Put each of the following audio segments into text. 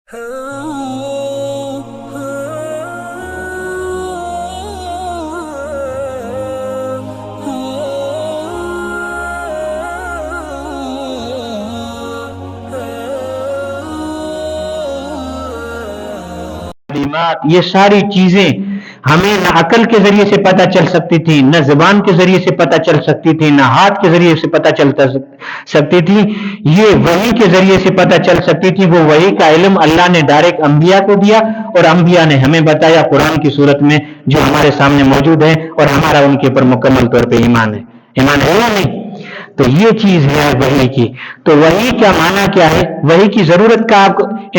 یہ ساری چیزیں ہمیں نہ عقل کے ذریعے سے پتہ چل سکتی تھی، نہ زبان کے ذریعے سے پتہ چل سکتی تھی، نہ ہاتھ کے ذریعے سے پتہ چل سکتی تھی، یہ وحی کے ذریعے سے پتہ چل سکتی تھی۔ وہ وحی کا علم اللہ نے ڈائریکٹ انبیاء کو دیا اور انبیاء نے ہمیں بتایا قرآن کی صورت میں، جو ہمارے سامنے موجود ہے اور ہمارا ان کے اوپر مکمل طور پہ ایمان ہے۔ ایمان ہے یا نہیں؟ تو یہ چیز ہے وحی کی۔ تو وحی کا معنی کیا ہے؟ وحی کی ضرورت کا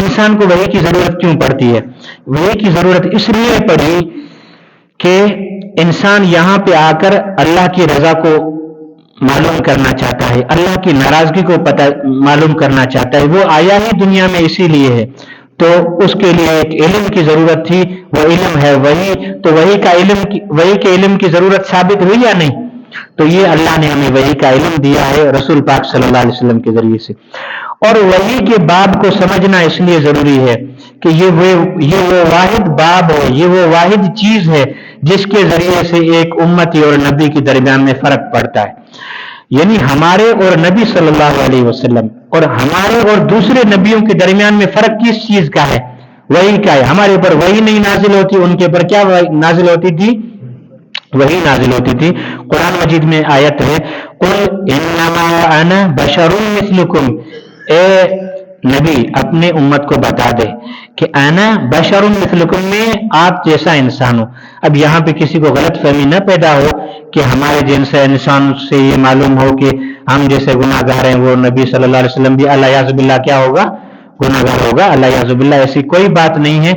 انسان کو وحی کی ضرورت کیوں پڑتی ہے؟ وحی کی ضرورت اس لیے پڑی کہ انسان یہاں پہ آ کر اللہ کی رضا کو معلوم کرنا چاہتا ہے، اللہ کی ناراضگی کو معلوم کرنا چاہتا ہے۔ وہ آیا ہی دنیا میں اسی لیے ہے، تو اس کے لیے ایک علم کی ضرورت تھی، وہ علم ہے وحی۔ تو وحی کے علم کی ضرورت ثابت ہوئی یا نہیں؟ تو یہ اللہ نے ہمیں وحی کا علم دیا ہے رسول پاک صلی اللہ علیہ وسلم کے ذریعے سے۔ اور وحی کے باب کو سمجھنا اس لیے ضروری ہے کہ یہ وہ واحد باب ہے، یہ وہ واحد چیز ہے جس کے ذریعے سے ایک امتی اور نبی کے درمیان میں فرق پڑتا ہے۔ یعنی ہمارے اور نبی صلی اللہ علیہ وسلم اور ہمارے اور دوسرے نبیوں کے درمیان میں فرق کس چیز کا ہے؟ وحی کا ہے۔ ہمارے اوپر وحی نہیں نازل ہوتی، ان کے اوپر کیا نازل ہوتی تھی؟ وحی نازل ہوتی تھی۔ قرآن مجید میں آیت ہے، قل انما انا بشر مثلکم، اے نبی اپنے امت کو بتا دے کہ انا بشر مثلکم، میں آپ جیسا انسان ہوں۔ اب یہاں پہ کسی کو غلط فہمی نہ پیدا ہو کہ ہمارے جیسے انسان سے یہ معلوم ہو کہ ہم جیسے گناہ گار ہیں، وہ نبی صلی اللہ علیہ وسلم بھی اللہ یعذ باللہ کیا ہوگا؟ گناہ گار ہوگا، اللہ یعذ باللہ۔ ایسی کوئی بات نہیں ہے۔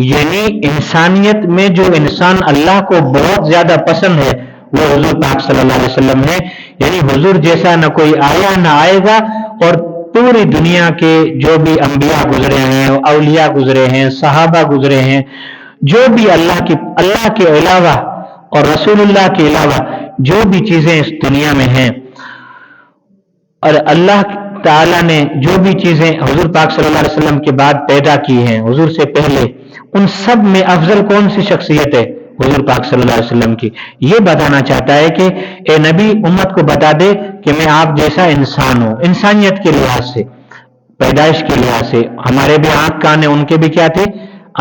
یعنی انسانیت میں جو انسان اللہ کو بہت زیادہ پسند ہے وہ حضور پاک صلی اللہ علیہ وسلم ہے۔ یعنی حضور جیسا نہ کوئی آیا نہ آئے گا، اور پوری دنیا کے جو بھی انبیاء گزرے ہیں، اولیاء گزرے ہیں، صحابہ گزرے ہیں، جو بھی اللہ کے علاوہ اور رسول اللہ کے علاوہ جو بھی چیزیں اس دنیا میں ہیں، اور اللہ تعالیٰ نے جو بھی چیزیں حضور پاک صلی اللہ علیہ وسلم کے بعد پیدا کی ہیں، حضور سے پہلے، ان سب میں افضل کون سی شخصیت ہے؟ حضور پاک صلی اللہ علیہ وسلم کی۔ یہ بتانا چاہتا ہے کہ اے نبی امت کو بتا دے کہ میں آپ جیسا انسان ہوں، انسانیت کے لحاظ سے، پیدائش کے لحاظ سے۔ ہمارے بھی آنکھ کان ہیں، ان کے بھی کیا تھے؟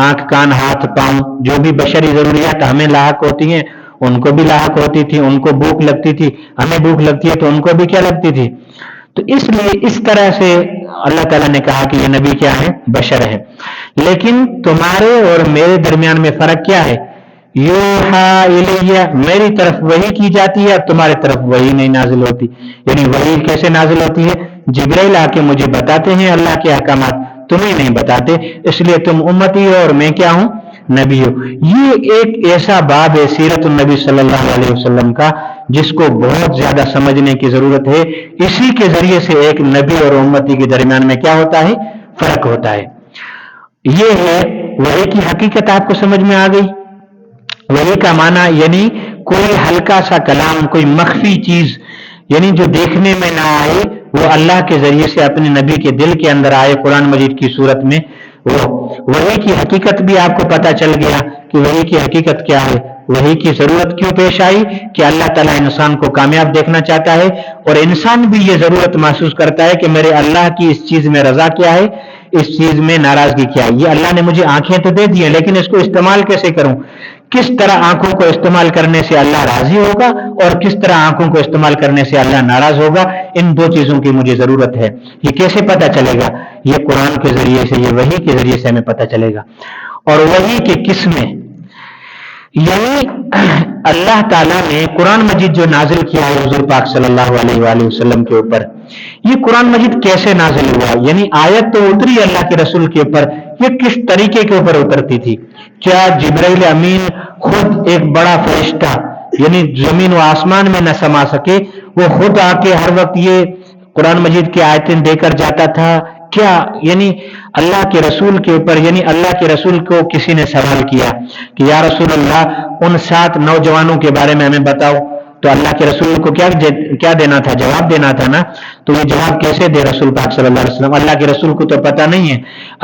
آنکھ کان ہاتھ پاؤں، جو بھی بشری ضروریات ہمیں لاحق ہوتی ہیں ان کو بھی لاحق ہوتی تھی۔ ان کو بھوک لگتی تھی، ہمیں بھوک لگتی ہے تو ان کو بھی کیا لگتی تھی۔ تو اس لیے اس طرح سے اللہ تعالیٰ نے کہا کہ یہ نبی کیا ہے؟ بشر ہے۔ لیکن تمہارے اور میرے درمیان میں فرق کیا ہے؟ یوحا الیہ، میری طرف وحی کی جاتی ہے، تمہارے طرف وحی نہیں نازل ہوتی۔ یعنی وحی کیسے نازل ہوتی ہے؟ جبرائیل آ کے مجھے بتاتے ہیں اللہ کے احکامات، تمہیں نہیں بتاتے، اس لیے تم امتی ہو اور میں کیا ہوں؟ نبی ہوں۔ یہ ایک ایسا باب ہے سیرت النبی صلی اللہ علیہ وسلم کا جس کو بہت زیادہ سمجھنے کی ضرورت ہے۔ اسی کے ذریعے سے ایک نبی اور امتی کے درمیان میں کیا ہوتا ہے؟ فرق ہوتا ہے۔ یہ ہے وحی کی حقیقت۔ آپ کو سمجھ میں آ گئی؟ وحی کا معنی یعنی کوئی ہلکا سا کلام، کوئی مخفی چیز، یعنی جو دیکھنے میں نہ آئے، وہ اللہ کے ذریعے سے اپنے نبی کے دل کے اندر آئے قرآن مجید کی صورت میں۔ وہ وحی کی حقیقت بھی آپ کو پتہ چل گیا کہ وحی کی حقیقت کیا ہے، وحی کی ضرورت کیوں پیش آئی، کہ اللہ تعالیٰ انسان کو کامیاب دیکھنا چاہتا ہے، اور انسان بھی یہ ضرورت محسوس کرتا ہے کہ میرے اللہ کی اس چیز میں رضا کیا ہے، اس چیز میں ناراضگی کیا ہے۔ یہ اللہ نے مجھے آنکھیں تو دے دی ہیں، لیکن اس کو استعمال کیسے کروں؟ کس طرح آنکھوں کو استعمال کرنے سے اللہ راضی ہوگا اور کس طرح آنکھوں کو استعمال کرنے سے اللہ ناراض ہوگا، ان دو چیزوں کی مجھے ضرورت ہے۔ یہ کیسے پتہ چلے گا؟ یہ قرآن کے ذریعے سے، یہ وحی کے ذریعے سے ہمیں پتہ چلے گا۔ اور وحی کی قسمیں، یعنی اللہ تعالیٰ نے قرآن مجید جو نازل کیا ہے حضور پاک صلی اللہ علیہ وآلہ وسلم کے اوپر، یہ قرآن مجید کیسے نازل ہوا؟ یعنی آیت تو اتری اللہ کے رسول کے اوپر، یہ کس طریقے کے اوپر اترتی تھی؟ کیا جبرائیل امین خود ایک بڑا فرشتہ، یعنی زمین و آسمان میں نہ سما سکے، وہ خود آ کے ہر وقت یہ قرآن مجید کی آیتیں دے کر جاتا تھا؟ کیا یعنی اللہ کے رسول کے اوپر، یعنی اللہ کے رسول کو کسی نے سوال کیا کہ یا رسول اللہ ان 7 نوجوانوں کے بارے میں ہمیں بتاؤ، تو اللہ کے رسول کو کیا دینا تھا؟ جواب دینا تھا نا. تو یہ جواب کیسے دے رسول پاک صلی اللہ علیہ وسلم؟ اللہ کے رسول کو تو پتہ نہیں ہے.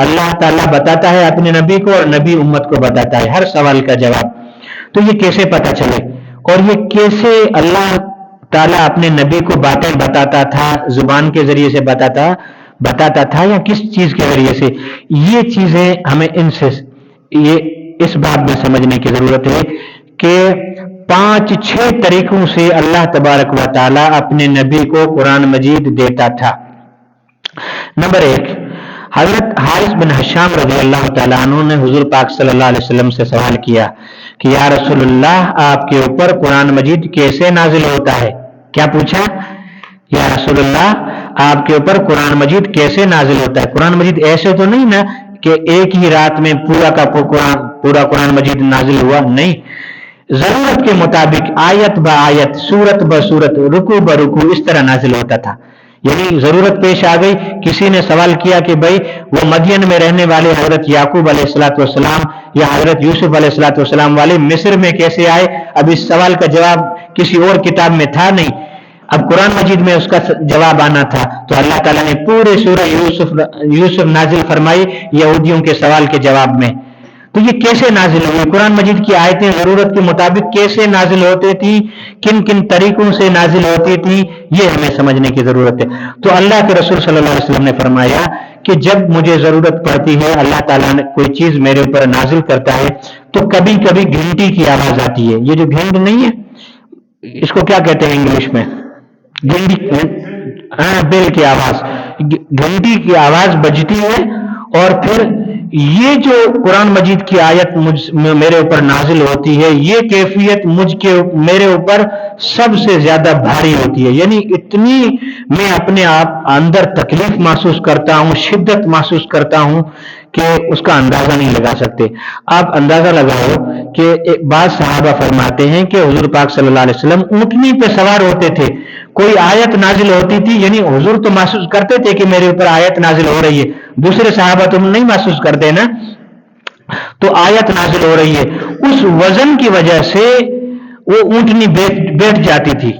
اللہ تعالیٰ بتاتا ہے اپنے نبی کو اور نبی امت کو بتاتا ہے ہر سوال کا جواب. تو یہ کیسے پتہ چلے اور یہ کیسے اللہ تعالیٰ اپنے نبی کو باتیں بتاتا تھا؟ زبان کے ذریعے سے بتاتا تھا یا کس چیز کے ذریعے سے؟ یہ چیزیں ہمیں اس بات میں سمجھنے کی ضرورت ہے کہ 5-6 طریقوں سے اللہ تبارک و تعالیٰ اپنے نبی کو قرآن مجید دیتا تھا. نمبر 1، حضرت حارث بن حشام رضی اللہ تعالیٰ عنہ نے حضور پاک صلی اللہ علیہ وسلم سے سوال کیا کہ یا رسول اللہ، آپ کے اوپر قرآن مجید کیسے نازل ہوتا ہے؟ کیا پوچھا؟ یا رسول اللہ، آپ کے اوپر قرآن مجید کیسے نازل ہوتا ہے؟ قرآن مجید ایسے تو نہیں نا کہ ایک ہی رات میں پورا قرآن مجید نازل ہوا؟ نہیں، ضرورت کے مطابق آیت با آیت، سورت با سورت، رکوع با رکوع اس طرح نازل ہوتا تھا. یعنی ضرورت پیش آ گئی، کسی نے سوال کیا کہ بھائی وہ مدین میں رہنے والے حضرت یعقوب علیہ الصلوۃ والسلام یا حضرت یوسف علیہ الصلوۃ والسلام والے مصر میں کیسے آئے؟ اب اس سوال کا جواب کسی اور کتاب میں تھا نہیں، اب قرآن مجید میں اس کا جواب آنا تھا. تو اللہ تعالیٰ نے پورے سورہ یوسف نازل فرمائی یہودیوں کے سوال کے جواب میں. تو یہ کیسے نازل ہوئی؟ قرآن مجید کی آیتیں ضرورت کے مطابق کیسے نازل ہوتی تھی، کن کن طریقوں سے نازل ہوتی تھی، یہ ہمیں سمجھنے کی ضرورت ہے. تو اللہ کے رسول صلی اللہ علیہ وسلم نے فرمایا کہ جب مجھے ضرورت پڑتی ہے، اللہ تعالیٰ نے کوئی چیز میرے اوپر نازل کرتا ہے تو کبھی کبھی گھنٹی کی آواز آتی ہے. یہ جو گھنٹ نہیں ہے، اس کو کیا کہتے ہیں انگلش میں؟ بیل کی آواز. گھنٹی کی آواز بجتی ہے اور پھر یہ جو قرآن مجید کی آیت میرے اوپر نازل ہوتی ہے، یہ کیفیت میرے اوپر سب سے زیادہ بھاری ہوتی ہے. یعنی اتنی میں اپنے آپ اندر تکلیف محسوس کرتا ہوں، شدت محسوس کرتا ہوں کہ اس کا اندازہ نہیں لگا سکتے. آپ اندازہ لگاؤ کہ بعض صحابہ فرماتے ہیں کہ حضور پاک صلی اللہ علیہ وسلم اونٹنی پہ سوار ہوتے تھے، کوئی آیت نازل ہوتی تھی، یعنی حضور تو محسوس کرتے تھے کہ میرے اوپر آیت نازل ہو رہی ہے، دوسرے صحابہ تو نہیں محسوس کرتے نا. تو آیت نازل ہو رہی ہے، اس وزن کی وجہ سے وہ اونٹنی بیٹھ جاتی تھی.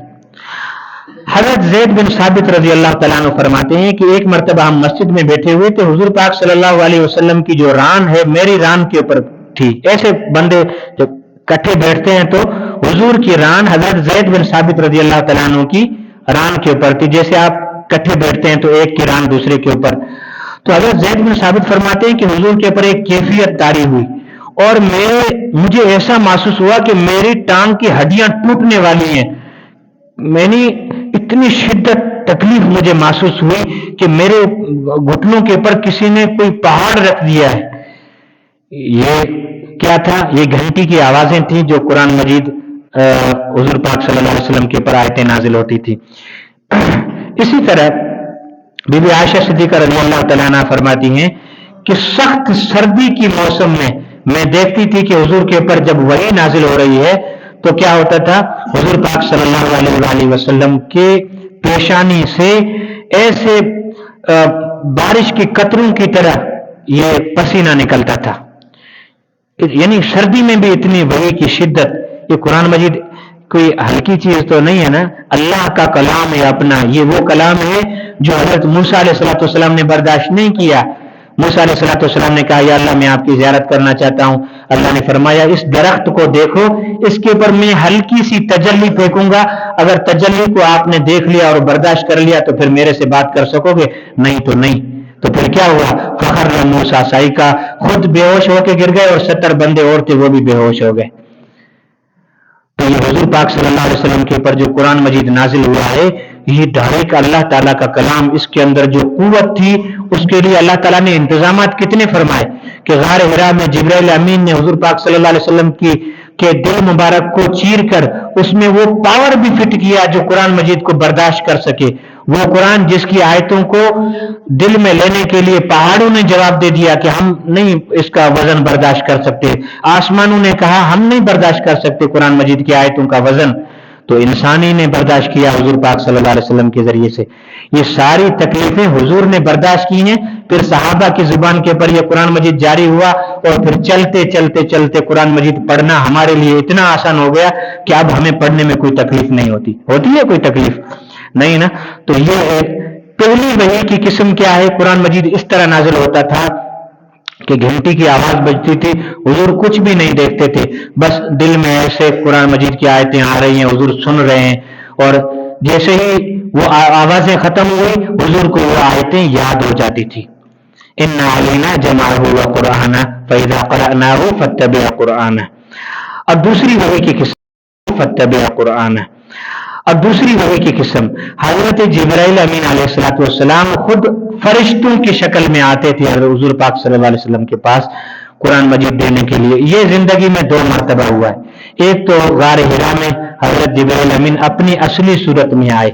حضرت زید بن ثابت رضی اللہ تعالیٰ عنہ فرماتے ہیں کہ ایک مرتبہ ہم مسجد میں بیٹھے ہوئے تھے، حضور پاک صلی اللہ علیہ وسلم کی جو ران ہے میری ران کے اوپر تھی. ایسے بندے جب کٹھے بیٹھتے ہیں تو حضور کی ران حضرت زید بن ثابت رضی اللہ تعالیٰ عنہ کی ران کے اوپر تھی. جیسے آپ کٹھے بیٹھتے ہیں تو ایک کی ران دوسرے کے اوپر. تو حضرت زید بن ثابت فرماتے ہیں کہ حضور کے اوپر ایک کیفیت طاری ہوئی اور مجھے ایسا محسوس ہوا کہ میری ٹانگ کی ہڈیاں ٹوٹنے والی ہیں. میں نے اتنی شدت تکلیف مجھے محسوس ہوئی کہ میرے گھٹنوں کے اوپر کسی نے کوئی پہاڑ رکھ دیا ہے. یہ کیا تھا؟ یہ گھنٹی کی آوازیں تھیں جو قرآن مجید حضور پاک صلی اللہ علیہ وسلم کے اوپر آیتیں نازل ہوتی تھی. اسی طرح بی بی عائشہ صدیقہ رضی اللہ تعالیٰ عنہ فرماتی ہیں کہ سخت سردی کی موسم میں دیکھتی تھی کہ حضور کے اوپر جب وحی نازل ہو رہی ہے تو کیا ہوتا تھا؟ حضور پاک صلی اللہ علیہ وسلم کے پیشانی سے ایسے بارش کی قطروں کی طرح یہ پسینہ نکلتا تھا. یعنی سردی میں بھی اتنی وحی کی شدت. یہ قرآن مجید کوئی ہلکی چیز تو نہیں ہے نا، اللہ کا کلام ہے اپنا. یہ وہ کلام ہے جو حضرت موسیٰ علیہ الصلوۃ والسلام نے برداشت نہیں کیا. موسیٰ علیہ الصلوۃ والسلام نے کہا یا اللہ میں آپ کی زیارت کرنا چاہتا ہوں. اللہ نے فرمایا اس درخت کو دیکھو، اس کے اوپر میں ہلکی سی تجلی پھینکوں گا، اگر تجلی کو آپ نے دیکھ لیا اور برداشت کر لیا تو پھر میرے سے بات کر سکو گے، نہیں تو نہیں. تو پھر کیا ہوا؟ فخر موسیٰ صعقا، خود بے ہوش ہو کے گر گئے اور 70 بندے اور تھے وہ بھی بے ہوش ہو گئے. تو یہ حضور پاک صلی اللہ علیہ وسلم کے اوپر جو قرآن مجید نازل ہوا ہے یہ ڈائریکٹ اللہ تعالیٰ کا کلام. اس کے اندر جو قوت تھی اس کے لیے اللہ تعالیٰ نے انتظامات کتنے فرمائے کہ غار حرا میں جبرائیل امین نے حضور پاک صلی اللہ علیہ وسلم کے دل مبارک کو چیر کر اس میں وہ پاور بھی فٹ کیا جو قرآن مجید کو برداشت کر سکے. وہ قرآن جس کی آیتوں کو دل میں لینے کے لیے پہاڑوں نے جواب دے دیا کہ ہم نہیں اس کا وزن برداشت کر سکتے، آسمانوں نے کہا ہم نہیں برداشت کر سکتے قرآن مجید کی آیتوں کا وزن، تو انسانی نے برداشت کیا حضور پاک صلی اللہ علیہ وسلم کے ذریعے سے. یہ ساری تکلیفیں حضور نے برداشت کی ہیں. پھر صحابہ کی زبان کے پر یہ قرآن مجید جاری ہوا اور پھر چلتے چلتے چلتے قرآن مجید پڑھنا ہمارے لیے اتنا آسان ہو گیا کہ اب ہمیں پڑھنے میں کوئی تکلیف نہیں ہوتی ہے کوئی تکلیف نہیں نا. تو یہ ہے پہلی وحی کی قسم. کیا ہے؟ قرآن مجید اس طرح نازل ہوتا تھا کہ گھنٹی کی آواز بجتی تھی، حضور کچھ بھی نہیں دیکھتے تھے، بس دل میں ایسے قرآن مجید کی آیتیں آ رہی ہیں، حضور سن رہے ہیں، اور جیسے ہی وہ آوازیں ختم ہوئی حضور کو وہ آیتیں یاد ہو جاتی تھی. اِنَّ عَلَيْنَا جَمْعَهُ وَقُرْآنَهُ فَإِذَا قَرَأْنَاهُ فَاتَّبِعْ قُرْآنَهُ. اب دوسری وحی کی قسم فَاتَّبِعْ قُرْآنَهُ. اب دوسری وحی کی قسم، حضرت جبرائیل امین علیہ الصلوۃ والسلام خود فرشتوں کی شکل میں آتے تھے حضور پاک صلی اللہ علیہ وسلم کے پاس قرآن مجید دینے کے لیے. یہ زندگی میں 2 مرتبہ ہوا ہے. ایک تو غار حرا میں حضرت جبرائیل امین اپنی اصلی صورت میں آئے،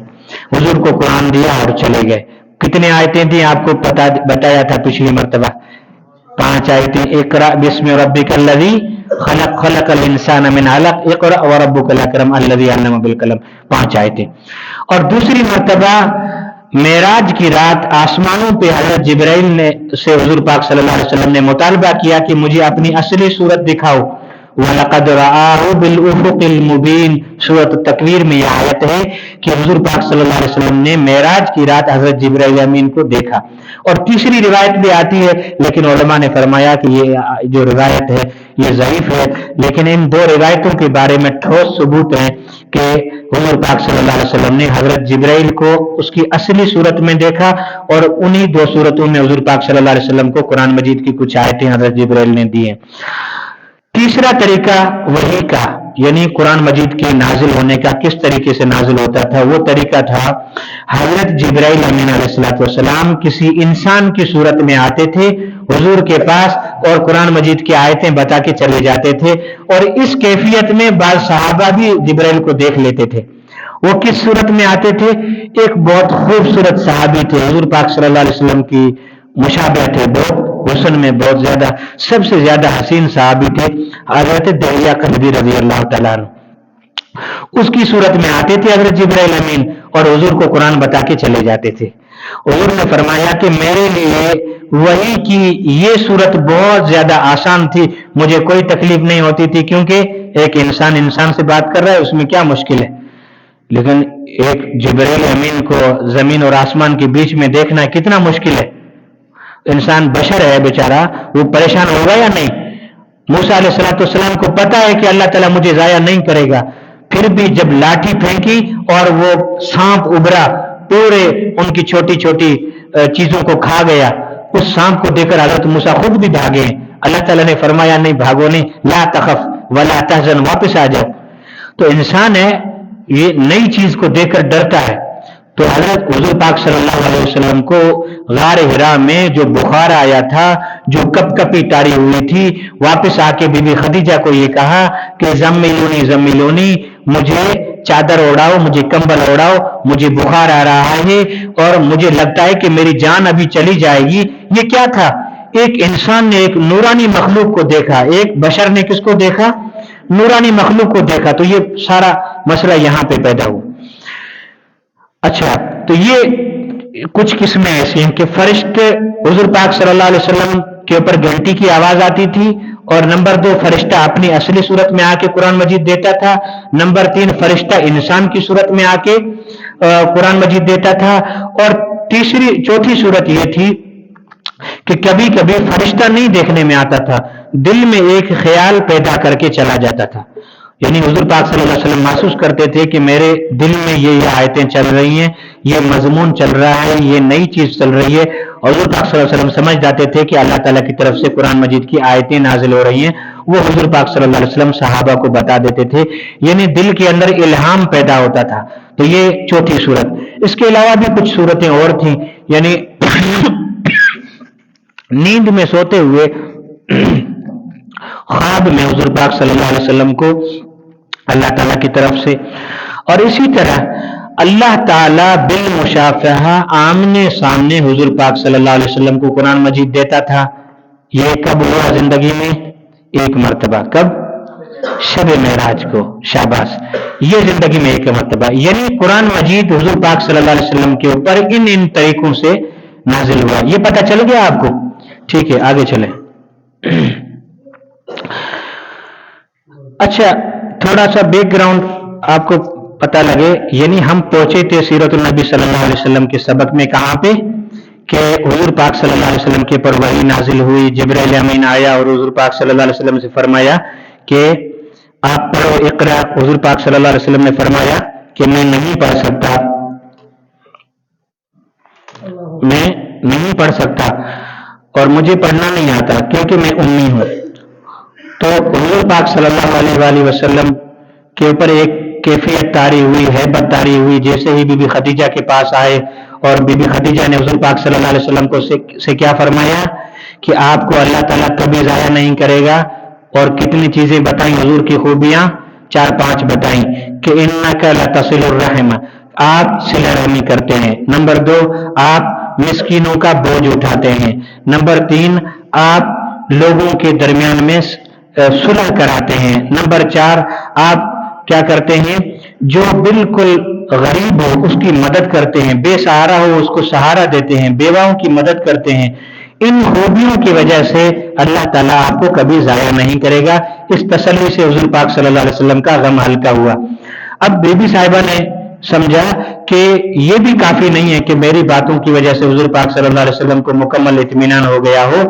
حضور کو قرآن دیا اور چلے گئے. کتنے آیتیں تھیں آپ کو بتایا تھا پچھلی مرتبہ، 5 آیتیں. اقرأ بسم ربک الذی خلق خلق الانسان من علق اقرأ وربک الاکرم الذی علم بالقلم، 5 آیتیں. اور دوسری مرتبہ معراج کی رات آسمانوں پہ حضرت جبرائیل نے سے حضور پاک صلی اللہ علیہ وسلم نے مطالبہ کیا کہ مجھے اپنی اصلی صورت دکھاؤ. وَلَقَدْ رَآهُ بِالْأُفُقِ الْمُبِينِ. سورۃ التکویر میں یہ آیت ہے کہ حضور پاک صلی اللہ علیہ وسلم نے معراج کی رات حضرت جبرائیل امین کو دیکھا. اور تیسری روایت بھی آتی ہے، لیکن علماء نے فرمایا کہ یہ جو روایت ہے یہ ضعیف ہے، لیکن ان 2 روایتوں کے بارے میں ٹھوس ثبوت ہے کہ حضور پاک صلی اللہ علیہ وسلم نے حضرت جبرائیل کو اس کی اصلی صورت میں دیکھا، اور انہی 2 صورتوں میں حضور پاک صلی اللہ علیہ وسلم کو قرآن مجید کی کچھ آیتیں حضرت جبرائیل نے دی ہیں. تیسرا طریقہ وحی کا، یعنی قرآن مجید کے نازل ہونے کا کس طریقے سے نازل ہوتا تھا، وہ طریقہ تھا حضرت جبرائیل امین علیہ الصلوۃ والسلام کسی انسان کی صورت میں آتے تھے حضور کے پاس اور قرآن مجید کی آیتیں بتا کے چلے جاتے تھے. اور اس کیفیت میں بعض صحابہ بھی جبرائیل کو دیکھ لیتے تھے. وہ کس صورت میں آتے تھے؟ ایک بہت خوبصورت صحابی تھے، حضور پاک صلی اللہ علیہ وسلم کی مشابہ تھے، بہت حسن میں بہت زیادہ، سب سے زیادہ حسین صحابی تھے حضرت دحیہ کلبی رضی اللہ تعالیٰ عنہ. اس کی صورت میں آتے تھے حضرت جبرائیل امین اور حضور کو قرآن بتا کے چلے جاتے تھے. حضور نے فرمایا کہ میرے لیے وحی کی یہ صورت بہت زیادہ آسان تھی، مجھے کوئی تکلیف نہیں ہوتی تھی، کیونکہ ایک انسان سے بات کر رہا ہے، اس میں کیا مشکل ہے. لیکن ایک جبرائیل امین کو زمین اور آسمان کے بیچ میں دیکھنا کتنا مشکل ہے. انسان بشر ہے بیچارہ، وہ پریشان ہوگا یا نہیں؟ موسیٰ علیہ السلام کو پتا ہے کہ اللہ تعالیٰ مجھے ضائع نہیں کرے گا، پھر بھی جب لاٹھی پھینکی اور وہ سانپ ابھرا، پورے ان کی چھوٹی چھوٹی چیزوں کو کھا گیا، اس سانپ کو دیکھ کر حضرت موسیٰ خود بھی بھاگے. اللہ تعالیٰ نے فرمایا نہیں بھاگو نہیں، لا تخف ولا تحزن، واپس آ جاؤ. تو انسان ہے یہ نئی چیز کو دیکھ کر ڈرتا ہے. تو حضرت حضور پاک صلی اللہ علیہ وسلم کو غار حرا میں جو بخار آیا تھا، جو کپ کپی ٹاری ہوئی تھی، واپس آ کے بی بی خدیجہ کو یہ کہا کہ زملونی زملونی، مجھے چادر اڑاؤ، مجھے کمبل اڑاؤ، مجھے بخار آ رہا ہے اور مجھے لگتا ہے کہ میری جان ابھی چلی جائے گی. یہ کیا تھا؟ ایک انسان نے ایک نورانی مخلوق کو دیکھا، ایک بشر نے کس کو دیکھا؟ نورانی مخلوق کو دیکھا. تو یہ سارا مسئلہ یہاں پہ پیدا ہوا. اچھا، تو یہ کچھ قسمیں ایسی ہیں کہ فرشتے حضور پاک صلی اللہ علیہ وسلم کے اوپر گھنٹی کی آواز آتی تھی، اور نمبر 2 فرشتہ اپنی اصلی صورت میں آ کے قرآن مجید دیتا تھا، نمبر 3 فرشتہ انسان کی صورت میں آ کے قرآن مجید دیتا تھا، اور چوتھی صورت یہ تھی کہ کبھی کبھی فرشتہ نہیں دیکھنے میں آتا تھا، دل میں ایک خیال پیدا کر کے چلا جاتا تھا. یعنی حضور پاک صلی اللہ علیہ وسلم محسوس کرتے تھے کہ میرے دل میں یہ آیتیں چل رہی ہیں، یہ مضمون چل رہا ہے، یہ نئی چیز چل رہی ہے. حضور پاک صلی اللہ علیہ وسلم سمجھ جاتے تھے کہ اللہ تعالیٰ کی طرف سے قرآن مجید کی آیتیں نازل ہو رہی ہیں. وہ حضور پاک صلی اللہ علیہ وسلم صحابہ کو بتا دیتے تھے، یعنی دل کے اندر الہام پیدا ہوتا تھا. تو یہ چوتھی صورت. اس کے علاوہ بھی کچھ صورتیں اور تھیں، یعنی نیند میں سوتے ہوئے خواب میں حضور پاک صلی اللہ علیہ وسلم کو اللہ تعالیٰ کی طرف سے، اور اسی طرح اللہ تعالیٰ بالمشافہہ آمنے سامنے حضور پاک صلی اللہ علیہ وسلم کو قرآن مجید دیتا تھا. یہ کب ہوا زندگی میں؟ ایک مرتبہ. کب؟ شب معراج کو. شاباش، یہ زندگی میں ایک مرتبہ. یعنی قرآن مجید حضور پاک صلی اللہ علیہ وسلم کے اوپر ان طریقوں سے نازل ہوا. یہ پتہ چل گیا آپ کو؟ ٹھیک ہے، آگے چلیں. اچھا تھوڑا سا بیک گراؤنڈ آپ کو پتہ لگے، یعنی ہم پہنچے تھے سیرت النبی صلی اللہ علیہ وسلم کے سبق میں کہاں پہ کہ حضور پاک صلی اللہ علیہ وسلم کے پر وحی نازل ہوئی، جبرائیل امین آیا اور حضور پاک صلی اللہ علیہ وسلم سے فرمایا کہ آپ پڑھو اقرا۔ حضور پاک صلی اللہ علیہ وسلم نے فرمایا کہ میں نہیں پڑھ سکتا، میں نہیں پڑھ سکتا اور مجھے پڑھنا نہیں آتا کیونکہ میں امی ہوں۔ تو حضور پاک صلی اللہ علیہ وآلہ وسلم کے اوپر ایک کیفیت طاری ہوئی، ہیبت طاری ہوئی، جیسے ہی بی بی خدیجہ کے پاس آئے اور بی بی خدیجہ نے حضور پاک صلی اللہ علیہ وسلم کو سے کیا فرمایا کہ آپ کو اللہ تعالیٰ کبھی ضائع نہیں کرے گا، اور کتنی چیزیں بتائیں حضور کی خوبیاں، 4-5 بتائیں کہ انک لتصل الرحم، آپ صلہ رحمی کرتے ہیں، نمبر 2 آپ مسکینوں کا بوجھ اٹھاتے ہیں، نمبر 3 آپ لوگوں کے درمیان میں صلح کراتے ہیں، نمبر 4 آپ کیا کرتے ہیں جو بالکل غریب ہو اس کی مدد کرتے ہیں، بے سہارا ہو اس کو سہارا دیتے ہیں، بیواؤں کی مدد کرتے ہیں۔ ان خوبیوں کی وجہ سے اللہ تعالیٰ آپ کو کبھی ضائع نہیں کرے گا۔ اس تسلی سے حضور پاک صلی اللہ علیہ وسلم کا غم ہلکا ہوا۔ اب بی بی صاحبہ نے سمجھا کہ یہ بھی کافی نہیں ہے کہ میری باتوں کی وجہ سے حضور پاک صلی اللہ علیہ وسلم کو مکمل اطمینان ہو گیا ہو،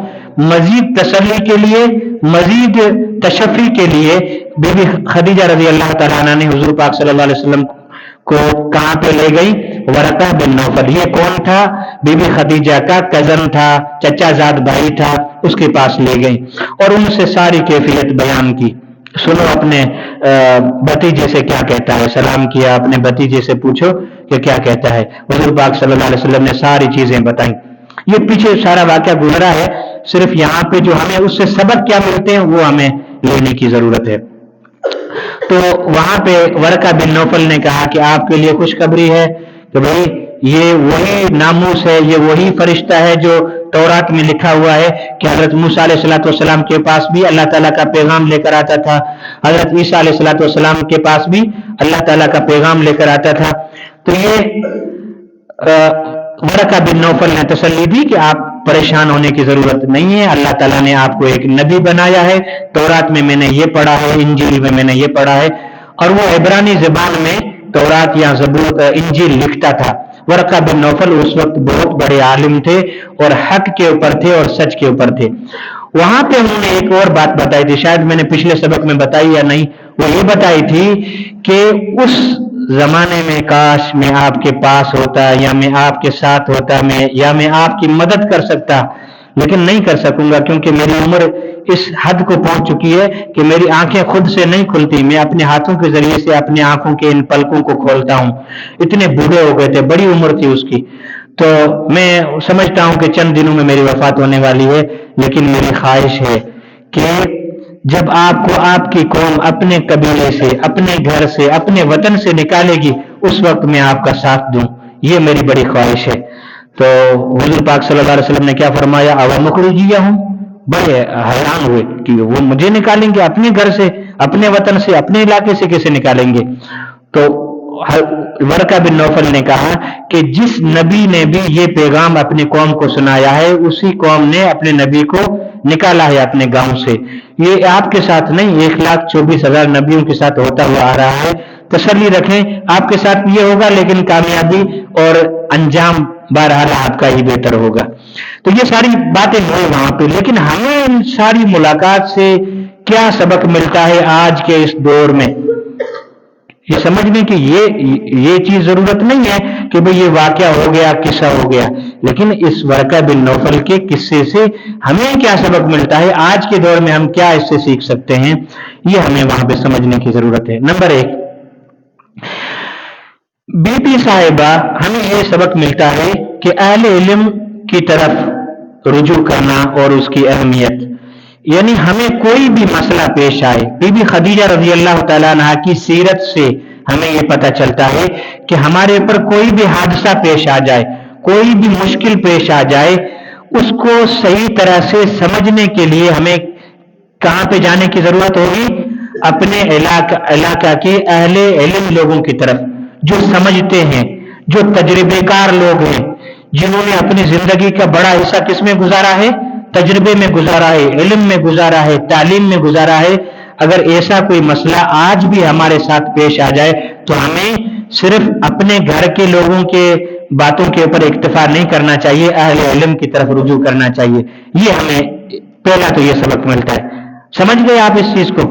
مزید تسلی کے لیے، مزید تشفی کے لیے بی بی خدیجہ رضی اللہ تعالیٰ عنہ نے حضور پاک صلی اللہ علیہ وسلم کو کہاں پہ لے گئی؟ ورقہ بن نوفل۔ یہ کون تھا؟ بی بی خدیجہ کا کزن تھا، چچا زاد بھائی تھا، اس کے پاس لے گئی اور ان سے ساری کیفیت بیان کی۔ سنو اپنے بھتیجے سے کیا کہتا ہے، سلام کیا، اپنے بھتیجے سے پوچھو کہ کیا کہتا ہے۔ حضور پاک صلی اللہ علیہ وسلم نے ساری چیزیں بتائیں۔ یہ پیچھے سارا واقعہ گزرا ہے، صرف یہاں پہ جو ہمیں اس سے سبق کیا ملتے ہیں وہ ہمیں لینے کی ضرورت ہے۔ تو وہاں پہ ورقہ بن نوفل نے کہا کہ آپ کے لیے خوشخبری ہے کہ بھائی یہ وہی ناموس ہے، یہ وہی فرشتہ ہے جو تورات میں لکھا ہوا ہے کہ حضرت موسیٰ علیہ السلام کے پاس بھی اللہ تعالیٰ کا پیغام لے کر آتا تھا، حضرت عیسیٰ علیہ السلام کے پاس بھی اللہ تعالیٰ کا پیغام لے کر آتا تھا۔ تو یہ ورقہ بن نوفل نے تسلی دی کہ آپ پریشان ہونے کی ضرورت نہیں ہے، اللہ تعالیٰ نے آپ کو ایک نبی بنایا ہے، تورات میں نے یہ پڑھا ہے، انجیل میں نے یہ پڑھا ہے، اور وہ عبرانی زبان میں تورات یا زبور انجیل لکھتا تھا۔ ورقہ بن نوفل اس وقت بہت بڑے عالم تھے اور حق کے اوپر تھے اور سچ کے اوپر تھے۔ وہاں پہ انہوں نے ایک اور بات بتائی تھی، شاید میں نے پچھلے سبق میں بتائی یا نہیں، وہ یہ بتائی تھی کہ اس زمانے میں کاش میں آپ کے پاس ہوتا یا میں آپ کے ساتھ ہوتا، یا میں آپ کی مدد کر سکتا، لیکن نہیں کر سکوں گا کیونکہ میری عمر اس حد کو پہنچ چکی ہے کہ میری آنکھیں خود سے نہیں کھلتی، میں اپنے ہاتھوں کے ذریعے سے اپنے آنکھوں کے ان پلکوں کو کھولتا ہوں۔ اتنے بوڑھے ہو گئے تھے، بڑی عمر تھی اس کی، تو میں سمجھتا ہوں کہ چند دنوں میں میری وفات ہونے والی ہے، لیکن میری خواہش ہے کہ جب آپ کو آپ کی قوم اپنے قبیلے سے، اپنے گھر سے، اپنے وطن سے نکالے گی، اس وقت میں آپ کا ساتھ دوں، یہ میری بڑی خواہش ہے۔ تو حضور پاک صلی اللہ علیہ وسلم نے کیا فرمایا؟ او مخرجیہم، بڑے حیران ہوئے کہ وہ مجھے نکالیں گے اپنے گھر سے، اپنے وطن سے، اپنے علاقے سے کیسے نکالیں گے؟ تو ورقہ بن نوفل نے کہا کہ جس نبی نے بھی یہ پیغام اپنی قوم کو سنایا ہے، اسی قوم نے اپنے نبی کو نکالا ہے اپنے گاؤں سے، یہ آپ کے ساتھ نہیں، 1,24,000 نبیوں کے ساتھ ہوتا ہوا آ رہا ہے۔ تسلی رکھیں، آپ کے ساتھ یہ ہوگا، لیکن کامیابی اور انجام بہرحال آپ کا ہی بہتر ہوگا۔ تو یہ ساری باتیں ہوئی وہاں پہ، لیکن ہمیں ان ساری ملاقات سے کیا سبق ملتا ہے آج کے اس دور میں؟ یہ سمجھنے کی یہ چیز ضرورت نہیں ہے کہ بھئی یہ واقعہ ہو گیا، قصہ ہو گیا، لیکن اس ورقہ بن نوفل کے قصے سے ہمیں کیا سبق ملتا ہے، آج کے دور میں ہم کیا اس سے سیکھ سکتے ہیں، یہ ہمیں وہاں پہ سمجھنے کی ضرورت ہے۔ نمبر 1، بی بی صاحبہ ہمیں یہ سبق ملتا ہے کہ اہل علم کی طرف رجوع کرنا اور اس کی اہمیت، یعنی ہمیں کوئی بھی مسئلہ پیش آئے، بی بی خدیجہ رضی اللہ تعالیٰ عنہ کی سیرت سے ہمیں یہ پتہ چلتا ہے کہ ہمارے اوپر کوئی بھی حادثہ پیش آ جائے، کوئی بھی مشکل پیش آ جائے، اس کو صحیح طرح سے سمجھنے کے لیے ہمیں کہاں پہ جانے کی ضرورت ہوگی؟ اپنے علاقہ کے اہل علم لوگوں کی طرف، جو سمجھتے ہیں، جو تجربے کار لوگ ہیں، جنہوں نے اپنی زندگی کا بڑا حصہ کس میں گزارا ہے؟ تجربے میں گزارا ہے، علم میں گزارا ہے، تعلیم میں گزارا ہے۔ اگر ایسا کوئی مسئلہ آج بھی ہمارے ساتھ پیش آ جائے تو ہمیں صرف اپنے گھر کے لوگوں کے باتوں کے اوپر اکتفا نہیں کرنا چاہیے، اہل علم کی طرف رجوع کرنا چاہیے. یہ ہمیں پہلا تو یہ سبق ملتا ہے. سمجھ گئے آپ اس چیز کو؟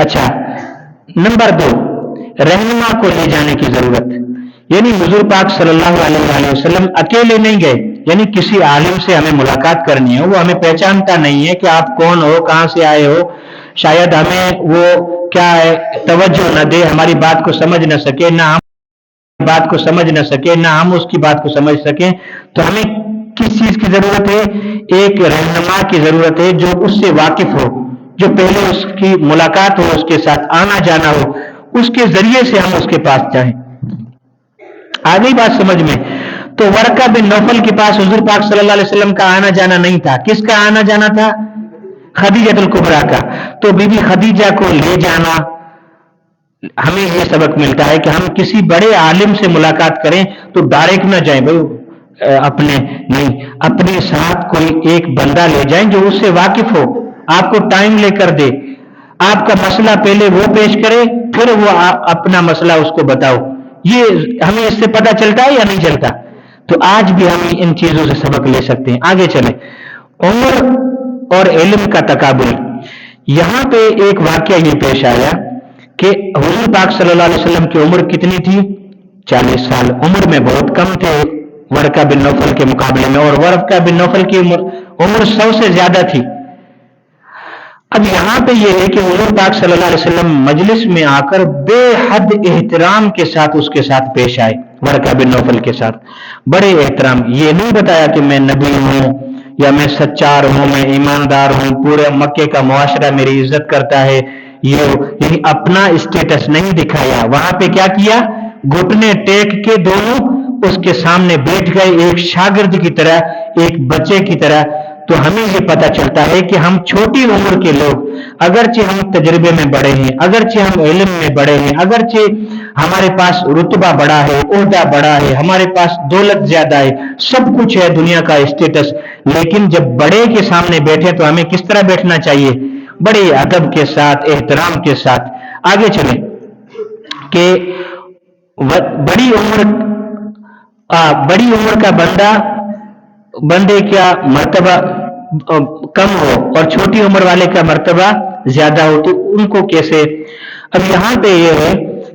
اچھا، نمبر 2، رہنما کو لے جانے کی ضرورت. یعنی حضور پاک صلی اللہ علیہ وآلہ وسلم اکیلے نہیں گئے، یعنی کسی عالم سے ہمیں ملاقات کرنی ہے، وہ ہمیں پہچانتا نہیں ہے کہ آپ کون ہو، کہاں سے آئے ہو، شاید ہمیں وہ کیا ہے توجہ نہ دے، ہماری بات کو سمجھ نہ سکے، نہ ہم بات کو سمجھ نہ سکے، نہ ہم اس کی بات کو سمجھ سکیں. تو ہمیں کس چیز کی ضرورت ہے؟ ایک رہنما کی ضرورت ہے جو اس سے واقف ہو، جو پہلے اس کی ملاقات ہو، اس کے ساتھ آنا جانا ہو، اس کے ذریعے سے ہم اس کے پاس جائیں. آگئی بات سمجھ میں؟ تو ورقہ بن نوفل کے پاس حضور پاک صلی اللہ علیہ وسلم کا آنا جانا نہیں تھا. کس کا آنا جانا تھا؟ خدیجہ الکبریٰ کا. تو بی بی خدیجہ کو لے جانا. ہمیں یہ سبق ملتا ہے کہ ہم کسی بڑے عالم سے ملاقات کریں تو ڈائریکٹ نہ جائیں بھائی، اپنے نہیں، اپنے ساتھ کوئی ایک بندہ لے جائیں جو اس سے واقف ہو، آپ کو ٹائم لے کر دے، آپ کا مسئلہ پہلے وہ پیش کرے، پھر وہ اپنا مسئلہ اس کو بتاؤ. یہ ہمیں اس سے پتہ چلتا ہے یا نہیں چلتا؟ تو آج بھی ہم ان چیزوں سے سبق لے سکتے ہیں. آگے چلیں. عمر اور علم کا تقابل. یہاں پہ ایک واقعہ یہ پیش آیا کہ حضور پاک صلی اللہ علیہ وسلم کی عمر کتنی تھی؟ 40 سال. عمر میں بہت کم تھے ورقہ بن نوفل کے مقابلے میں، اور ورقہ بن نوفل کی عمر 100 سے زیادہ تھی. اب یہاں پہ یہ ہے کہ حضور پاک صلی اللہ علیہ وسلم مجلس میں آ کر بے حد احترام کے ساتھ اس کے ساتھ پیش آئے، ورقہ بن نوفل کے ساتھ بڑے احترام. یہ نہیں بتایا کہ میں نبی ہوں یا میں سچار ہوں، میں ایماندار ہوں، پورے مکے کا معاشرہ میری عزت کرتا ہے، یعنی اپنا اسٹیٹس نہیں دکھایا. وہاں پہ کیا کیا؟ گھٹنے ٹیک کے دونوں اس کے سامنے بیٹھ گئے، ایک شاگرد کی طرح، ایک بچے کی طرح. تو ہمیں یہ پتہ چلتا ہے کہ ہم چھوٹی عمر کے لوگ، اگرچہ ہم تجربے میں بڑے ہیں، اگرچہ ہم علم میں بڑے ہیں، اگرچہ ہمارے پاس رتبہ بڑا ہے، عہدہ بڑا ہے، ہمارے پاس دولت زیادہ ہے، سب کچھ ہے دنیا کا اسٹیٹس، لیکن جب بڑے کے سامنے بیٹھے تو ہمیں کس طرح بیٹھنا چاہیے؟ بڑے ادب کے ساتھ، احترام کے ساتھ. آگے چلیں کہ بڑی عمر کا بندے کا مرتبہ کم ہو اور چھوٹی عمر والے کا مرتبہ زیادہ ہو، تو ان کو کیسے؟ اب یہاں پہ یہ ہے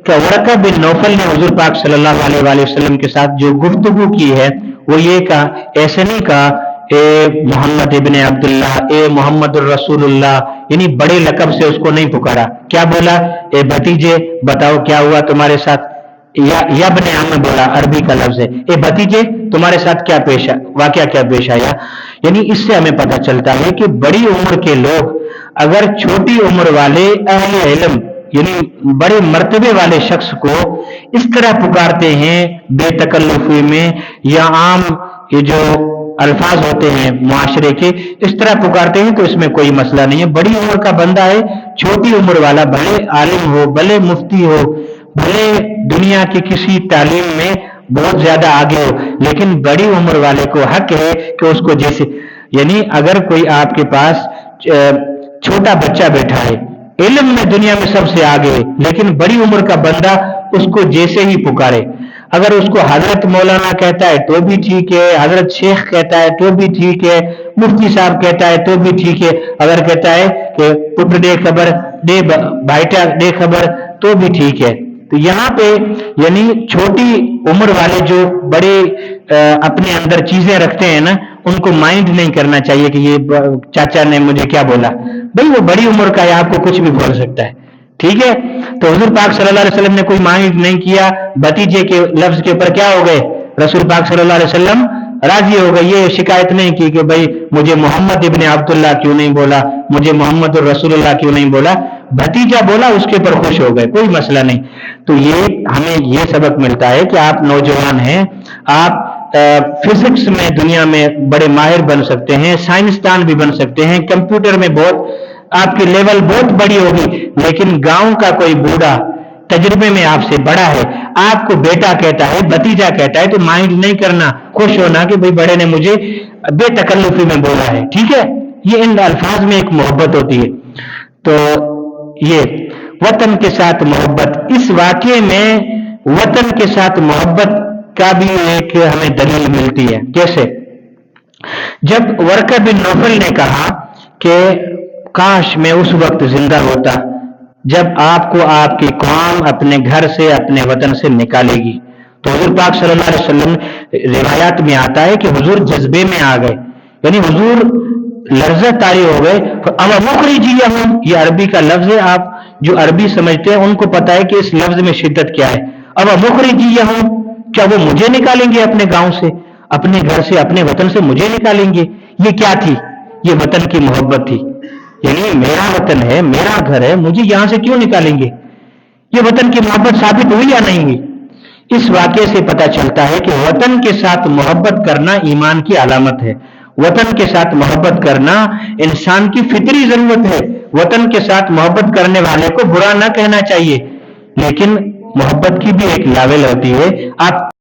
کہ ورقہ بن نوفل نے حضور پاک صلی اللہ علیہ وآلہ وسلم کے ساتھ جو گفتگو کی ہے وہ یہ کہا، ایسے نہیں کہا اے محمد ابن عبداللہ، اے محمد الرسول اللہ، یعنی بڑے لقب سے اس کو نہیں پکارا. کیا بولا؟ اے بھتیجے بتاؤ کیا ہوا تمہارے ساتھ، یا ابن عم بولا، عربی کا لفظ ہے. اے بھتیجے تمہارے ساتھ کیا واقعہ کیا پیش آیا؟ یعنی اس سے ہمیں پتہ چلتا ہے کہ بڑی عمر کے لوگ اگر چھوٹی عمر والے اہل علم یعنی بڑے مرتبے والے شخص کو اس طرح پکارتے ہیں بے تکلفی میں، یا عام یہ جو الفاظ ہوتے ہیں معاشرے کے اس طرح پکارتے ہیں، تو اس میں کوئی مسئلہ نہیں ہے. بڑی عمر کا بندہ ہے، چھوٹی عمر والا بھلے عالم ہو، بھلے مفتی ہو، بھلے دنیا کی کسی تعلیم میں بہت زیادہ آگے ہو، لیکن بڑی عمر والے کو حق ہے کہ اس کو جیسے، یعنی اگر کوئی آپ کے پاس چھوٹا بچہ بیٹھا ہے، علم میں دنیا میں سب سے آگے ہے، لیکن بڑی عمر کا بندہ اس کو جیسے ہی پکارے، اگر اس کو حضرت مولانا کہتا ہے تو بھی ٹھیک ہے، حضرت شیخ کہتا ہے تو بھی ٹھیک ہے، مفتی صاحب کہتا ہے تو بھی ٹھیک ہے، اگر کہتا ہے کہ پٹ دے خبر دے بھائیٹا دے خبر تو بھی ٹھیک ہے. تو یہاں پہ یعنی چھوٹی عمر والے جو بڑے اپنے اندر چیزیں رکھتے ہیں نا، ان کو مائنڈ نہیں کرنا چاہیے کہ یہ چاچا نے مجھے کیا بولا. بھائی وہ بڑی عمر کا ہے، آپ کو کچھ بھی بول سکتا ہے، ٹھیک ہے. تو حضور پاک صلی اللہ علیہ وسلم نے کوئی مائنڈ نہیں کیا. بھتیجے کے لفظ کے اوپر کیا ہو گئے؟ رسول پاک صلی اللہ علیہ وسلم راضی ہو گئے. یہ شکایت نہیں کی کہ بھائی مجھے محمد ابن عبداللہ کیوں نہیں بولا، مجھے محمد الرسول اللہ کیوں نہیں بولا. بھتیجا بولا، اس کے اوپر خوش ہو گئے، کوئی مسئلہ نہیں. تو یہ ہمیں یہ سبق ملتا ہے کہ آپ نوجوان ہیں، آپ فزکس میں دنیا میں بڑے ماہر بن سکتے ہیں، سائنسدان بھی بن سکتے ہیں، کمپیوٹر میں بہت آپ کی لیول بہت بڑی ہوگی، لیکن گاؤں کا کوئی بوڑھا تجربے میں آپ سے بڑا ہے، آپ کو بیٹا کہتا ہے، بھتیجا کہتا ہے، تو مائنڈ نہیں کرنا، خوش ہونا کہ بھئی بڑے نے مجھے بے تکلفی میں بولا ہے. ٹھیک ہے، یہ ان الفاظ میں ایک محبت ہوتی ہے. تو یہ وطن کے ساتھ محبت، اس واقعے میں وطن کے ساتھ محبت کا بھی ایک ہمیں دلیل ملتی ہے. کیسے؟ جب ورقہ بن نوفل نے کہا کہ کاش میں اس وقت زندہ ہوتا جب آپ کو آپ کی قوم اپنے گھر سے، اپنے وطن سے نکالے گی، تو حضور پاک صلی اللہ علیہ وسلم روایات میں آتا ہے کہ حضور جذبے میں آ گئے، یعنی حضور لرزہ طاری ہو گئے. اما مخرجیہم، یہ عربی کا لفظ ہے، آپ جو عربی سمجھتے ہیں ان کو پتا ہے کہ اس لفظ میں شدت کیا ہے. اما مخرجیہم، کیا وہ مجھے نکالیں گے اپنے گاؤں سے، اپنے گھر سے، اپنے وطن سے مجھے نکالیں گے؟ یہ کیا تھی؟ یہ وطن کی محبت تھی. یعنی میرا وطن ہے، میرا گھر ہے، مجھے یہاں سے کیوں نکالیں گے؟ یہ وطن کی محبت ثابت ہوئی یا نہیں ہوئی؟ اس واقعے سے پتہ چلتا ہے کہ وطن کے ساتھ محبت کرنا ایمان کی علامت ہے. وطن کے ساتھ محبت کرنا انسان کی فطری ضرورت ہے. وطن کے ساتھ محبت کرنے والے کو برا نہ کہنا چاہیے، لیکن محبت کی بھی ایک لیول ہوتی ہے. آپ